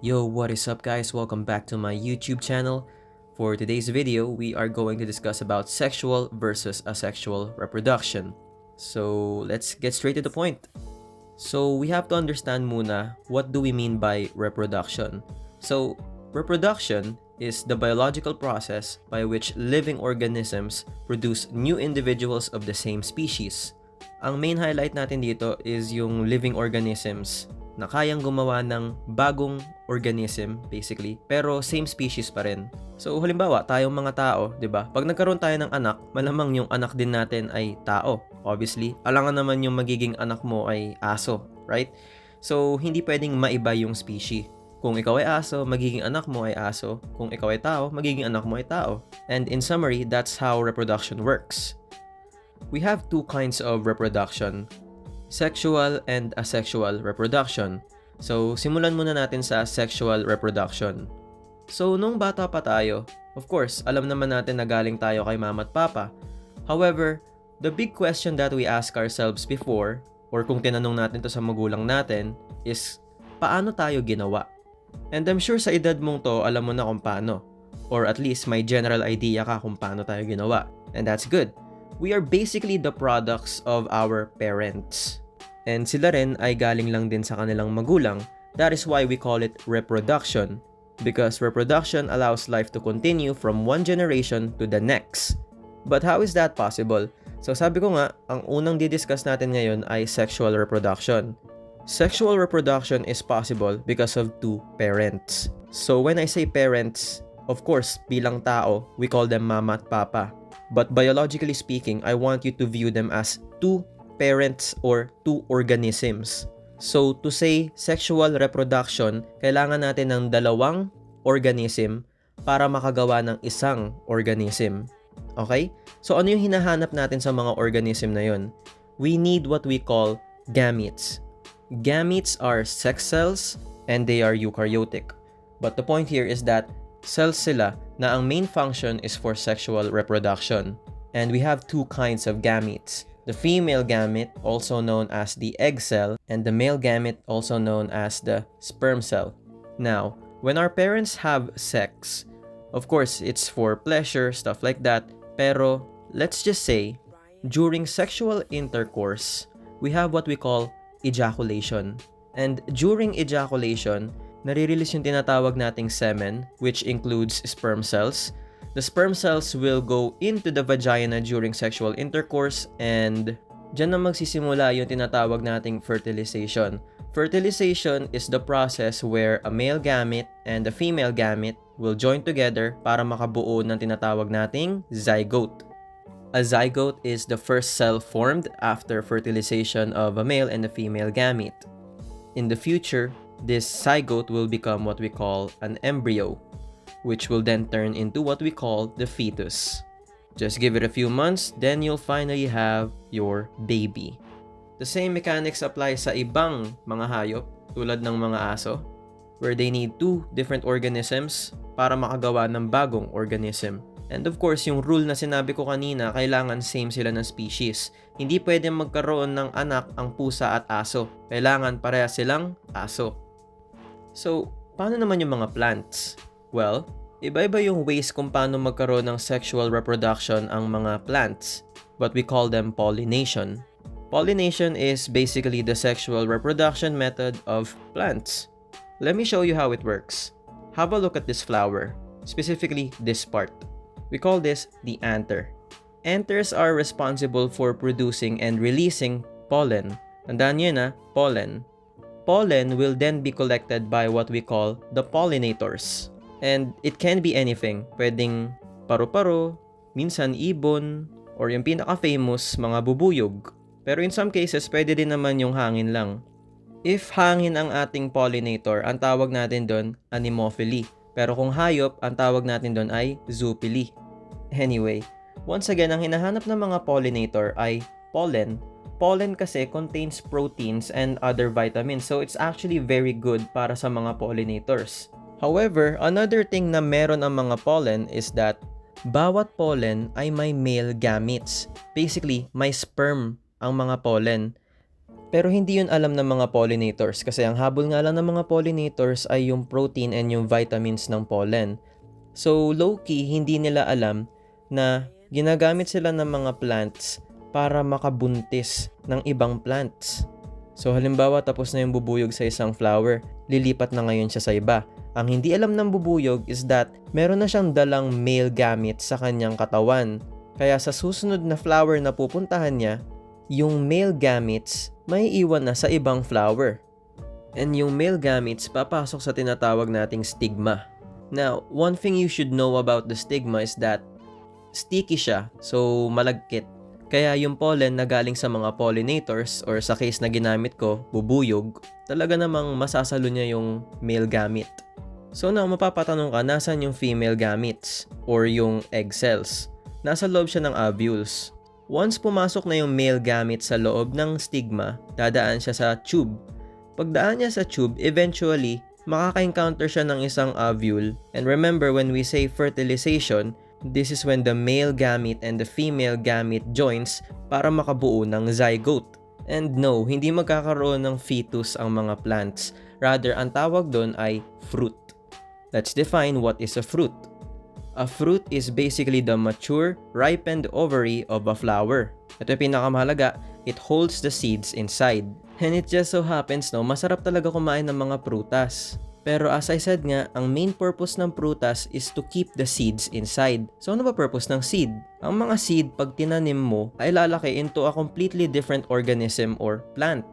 Yo, what is up guys? Welcome back to my YouTube channel. For today's video, we are going to discuss about sexual versus asexual reproduction. So, let's get straight to the point. So, we have to understand muna what do we mean by reproduction. So, reproduction is the biological process by which living organisms produce new individuals of the same species. Ang main highlight natin dito is yung living organisms na kayang gumawa ng bagong organism basically, pero same species pa rin. So halimbawa, tayong mga tao, 'di ba? Pag nagkaroon tayo ng anak, malamang yung anak din natin ay tao. Obviously, alangan naman yung magiging anak mo ay aso, right? So hindi pwedeng maiba yung species. Kung ikaw ay aso, magiging anak mo ay aso. Kung ikaw ay tao, magiging anak mo ay tao. And in summary, that's how reproduction works. We have two kinds of reproduction, sexual and asexual reproduction. So, simulan muna natin sa sexual reproduction. So, nung bata pa tayo, of course, alam naman natin na galing tayo kay mama at papa. However, the big question that we ask ourselves before, or kung tinanong natin to sa magulang natin, is, paano tayo ginawa? And I'm sure sa edad mong to, alam mo na kung paano. Or at least may general idea ka kung paano tayo ginawa. And that's good. We are basically the products of our parents. And sila rin ay galing lang din sa kanilang magulang. That is why we call it reproduction. Because reproduction allows life to continue from one generation to the next. But how is that possible? So sabi ko nga, ang unang didiscuss natin ngayon ay sexual reproduction. Sexual reproduction is possible because of two parents. So when I say parents, of course, bilang tao, we call them mama at papa. But biologically speaking, I want you to view them as two parents or two organisms. So to say sexual reproduction, kailangan natin ng dalawang organism para makagawa ng isang organism. Okay? So ano yung hinahanap natin sa mga organism na yun? We need what we call gametes. Gametes are sex cells and they are eukaryotic. But the point here is that cells sila na ang main function is for sexual reproduction. And we have two kinds of gametes. The female gamete, also known as the egg cell, and the male gamete, also known as the sperm cell. Now, when our parents have sex, of course, it's for pleasure, stuff like that. Pero, let's just say, during sexual intercourse, we have what we call ejaculation. And during ejaculation, nare-release yung tinatawag nating semen, which includes sperm cells. The sperm cells will go into the vagina during sexual intercourse and dyan na magsisimula yung tinatawag nating fertilization. Fertilization is the process where a male gamete and a female gamete will join together para makabuo ng tinatawag nating zygote. A zygote is the first cell formed after fertilization of a male and a female gamete. In the future, this zygote will become what we call an embryo, which will then turn into what we call the fetus. Just give it a few months, then you'll finally have your baby. The same mechanics apply sa ibang mga hayop tulad ng mga aso, where they need two different organisms para makagawa ng bagong organism. And of course, yung rule na sinabi ko kanina, kailangan same sila ng species. Hindi pwedeng magkaroon ng anak ang pusa at aso. Kailangan pareha silang aso. So, paano naman yung mga plants? Well, iba-iba yung ways kung paano magkaroon ng sexual reproduction ang mga plants, but we call them pollination. Pollination is basically the sexual reproduction method of plants. Let me show you how it works. Have a look at this flower, specifically this part. We call this the anther. Anthers are responsible for producing and releasing pollen. Tandaan nyo na, pollen. Pollen will then be collected by what we call the pollinators. And it can be anything. Pwedeng paru-paro, minsan ibon, or yung pinaka-famous, mga bubuyog. Pero in some cases, pwede din naman yung hangin lang. If hangin ang ating pollinator, ang tawag natin doon, anemophily. Pero kung hayop, ang tawag natin doon ay zoophily. Anyway, once again, ang hinahanap ng mga pollinator ay pollen. Pollen kasi contains proteins and other vitamins. So it's actually very good para sa mga pollinators. However, another thing na meron ang mga pollen is that bawat pollen ay may male gametes. Basically, may sperm ang mga pollen. Pero hindi yun alam ng mga pollinators kasi ang habol nga lang ng mga pollinators ay yung protein and yung vitamins ng pollen. So low-key, hindi nila alam na ginagamit sila ng mga plants para makabuntis ng ibang plants. So halimbawa tapos na yung bubuyog sa isang flower, lilipat na ngayon siya sa iba. Ang hindi alam ng bubuyog is that meron na siyang dalang male gametes sa kanyang katawan. Kaya sa susunod na flower na pupuntahan niya, yung male gametes may iwan na sa ibang flower. And yung male gametes papasok sa tinatawag nating stigma. Now, one thing you should know about the stigma is that sticky siya, so malagkit. Kaya yung pollen na galing sa mga pollinators or sa case na ginamit ko, bubuyog, talaga namang masasalo niya yung male gamete. So now, mapapatanong ka, nasan yung female gametes or yung egg cells? Nasa loob siya ng ovules. Once pumasok na yung male gamete sa loob ng stigma, dadaan siya sa tube. Pagdaan niya sa tube, eventually, makaka-encounter siya ng isang ovule. And remember, when we say fertilization, this is when the male gamete and the female gamete joins para makabuo ng zygote. And no, hindi magkakaroon ng fetus ang mga plants. Rather, ang tawag doon ay fruit. Let's define what is a fruit. A fruit is basically the mature, ripened ovary of a flower. Ito yung pinakamahalaga, it holds the seeds inside. And it just so happens, no, masarap talaga kumain ng mga prutas. Pero as I said nga, ang main purpose ng prutas is to keep the seeds inside. So ano ba purpose ng seed? Ang mga seed, pag tinanim mo, ay lalaki into a completely different organism or plant.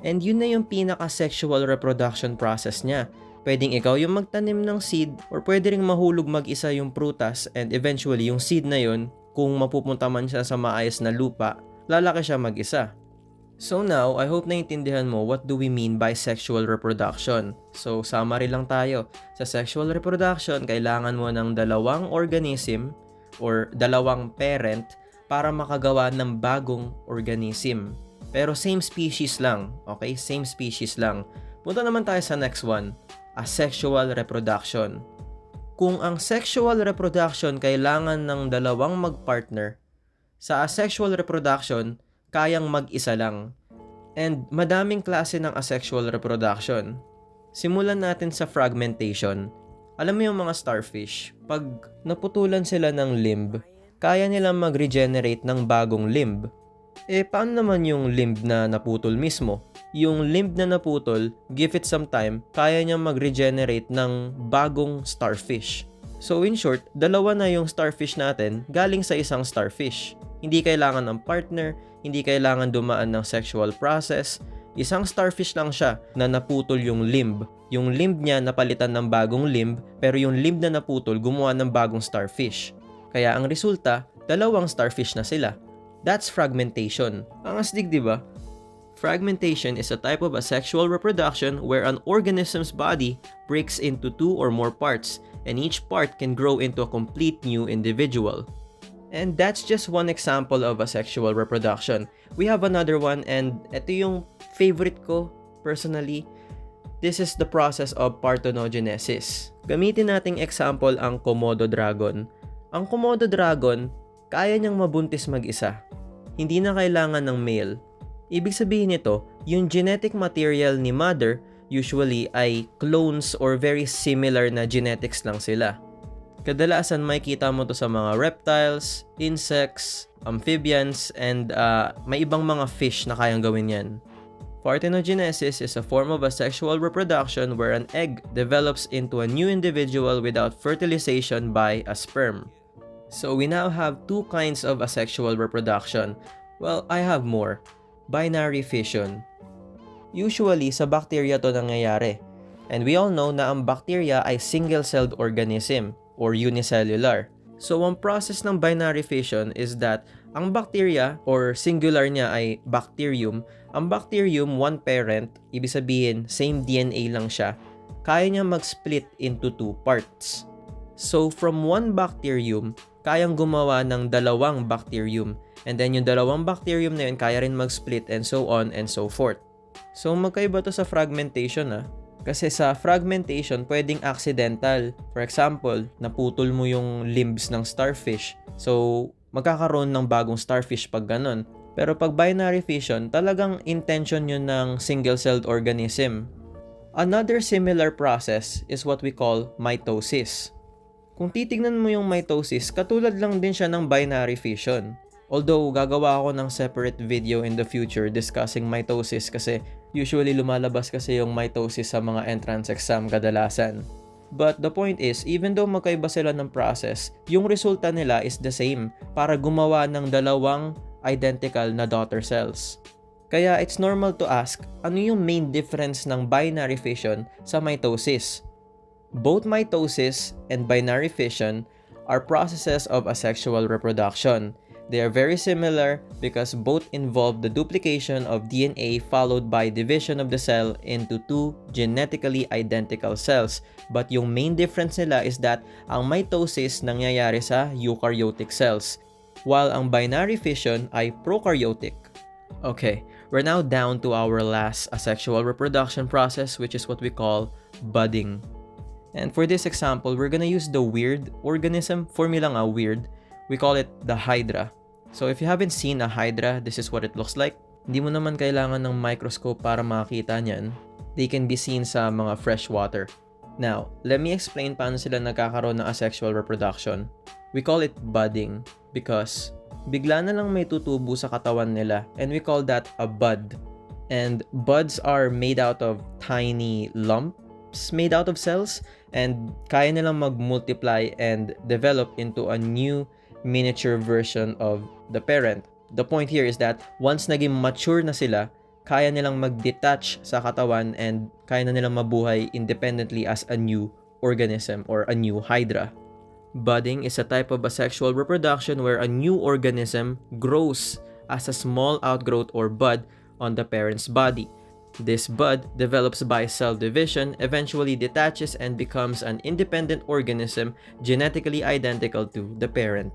And yun na yung pinaka-sexual reproduction process niya. Pwedeng ikaw yung magtanim ng seed or pwede ring mahulog mag-isa yung prutas and eventually yung seed na yun, kung mapupunta man siya sa maayos na lupa, lalaki siya mag-isa. So now, I hope naintindihan mo what do we mean by sexual reproduction. So summary lang tayo. Sa sexual reproduction, kailangan mo ng dalawang organism or dalawang parent para makagawa ng bagong organism. Pero same species lang, okay? Same species lang. Punta naman tayo sa next one. Asexual reproduction. Kung ang sexual reproduction kailangan ng dalawang magpartner, sa asexual reproduction, kayang mag-isa lang. And madaming klase ng asexual reproduction. Simulan natin sa fragmentation. Alam mo yung mga starfish, pag naputulan sila ng limb, kaya nilang mag-regenerate ng bagong limb. Paano naman yung limb na naputol mismo? Yung limb na naputol, give it some time, kaya niyang mag-regenerate ng bagong starfish. So in short, dalawa na yung starfish natin galing sa isang starfish. Hindi kailangan ng partner, hindi kailangan dumaan ng sexual process. Isang starfish lang siya na naputol yung limb. Yung limb niya napalitan ng bagong limb, pero yung limb na naputol gumawa ng bagong starfish. Kaya ang resulta, dalawang starfish na sila. That's fragmentation. Ang astig, di ba? Fragmentation is a type of asexual reproduction where an organism's body breaks into two or more parts, and each part can grow into a complete new individual. And that's just one example of asexual reproduction. We have another one, and ito yung favorite ko personally. This is the process of parthenogenesis. Gamitin nating example ang Komodo dragon. Ang Komodo dragon, kaya niyang mabuntis mag-isa. Hindi na kailangan ng male. Ibig sabihin nito, yung genetic material ni mother usually ay clones or very similar na genetics lang sila. Kadalasan makikita mo to sa mga reptiles, insects, amphibians, and may ibang mga fish na kayang gawin yan. Parthenogenesis is a form of asexual reproduction where an egg develops into a new individual without fertilization by a sperm. So we now have two kinds of asexual reproduction. Well, I have more. Binary fission. Usually, sa bacteria to nangyayari. And we all know na ang bacteria ay single-celled organism or unicellular. So, ang process ng binary fission is that ang bacteria or singular niya ay bacterium. Ang bacterium, one parent, ibig sabihin, same DNA lang siya, kaya niya mag-split into two parts. So, from one bacterium, kayang gumawa ng dalawang bacterium. And then yung dalawang bacterium na yun, kaya rin mag-split and so on and so forth. So magkaiba to sa fragmentation Kasi sa fragmentation, pwedeng accidental. For example, naputol mo yung limbs ng starfish. So magkakaroon ng bagong starfish pag ganun. Pero pag binary fission, talagang intention yun ng single-celled organism. Another similar process is what we call mitosis. Kung titignan mo yung mitosis, katulad lang din siya ng binary fission. Although, gagawa ako ng separate video in the future discussing mitosis kasi usually lumalabas kasi yung mitosis sa mga entrance exam kadalasan. But the point is, even though magkaiba sila ng process, yung resulta nila is the same para gumawa ng dalawang identical na daughter cells. Kaya it's normal to ask, ano yung main difference ng binary fission sa mitosis? Both mitosis and binary fission are processes of asexual reproduction. They are very similar because both involve the duplication of DNA followed by division of the cell into two genetically identical cells. But yung main difference nila is that ang mitosis nangyayari sa eukaryotic cells, while ang binary fission ay prokaryotic. Okay, we're now down to our last asexual reproduction process, which is what we call budding. And for this example, we're gonna use the weird organism. Formula nga weird. We call it the hydra. So if you haven't seen a hydra, this is what it looks like. Hindi mo naman kailangan ng microscope para makakita niyan. They can be seen sa mga fresh water. Now, let me explain paano sila nagkakaroon ng asexual reproduction. We call it budding because bigla na lang may tutubo sa katawan nila, and we call that a bud. And buds are made out of tiny lumps made out of cells, and kaya nilang mag-multiply and develop into a new miniature version of the parent. The point here is that once naging mature na sila, kaya nilang mag-detach sa katawan and kaya na nilang mabuhay independently as a new organism or a new hydra. Budding is a type of asexual reproduction where a new organism grows as a small outgrowth or bud on the parent's body. This bud develops by cell division, eventually detaches and becomes an independent organism genetically identical to the parent.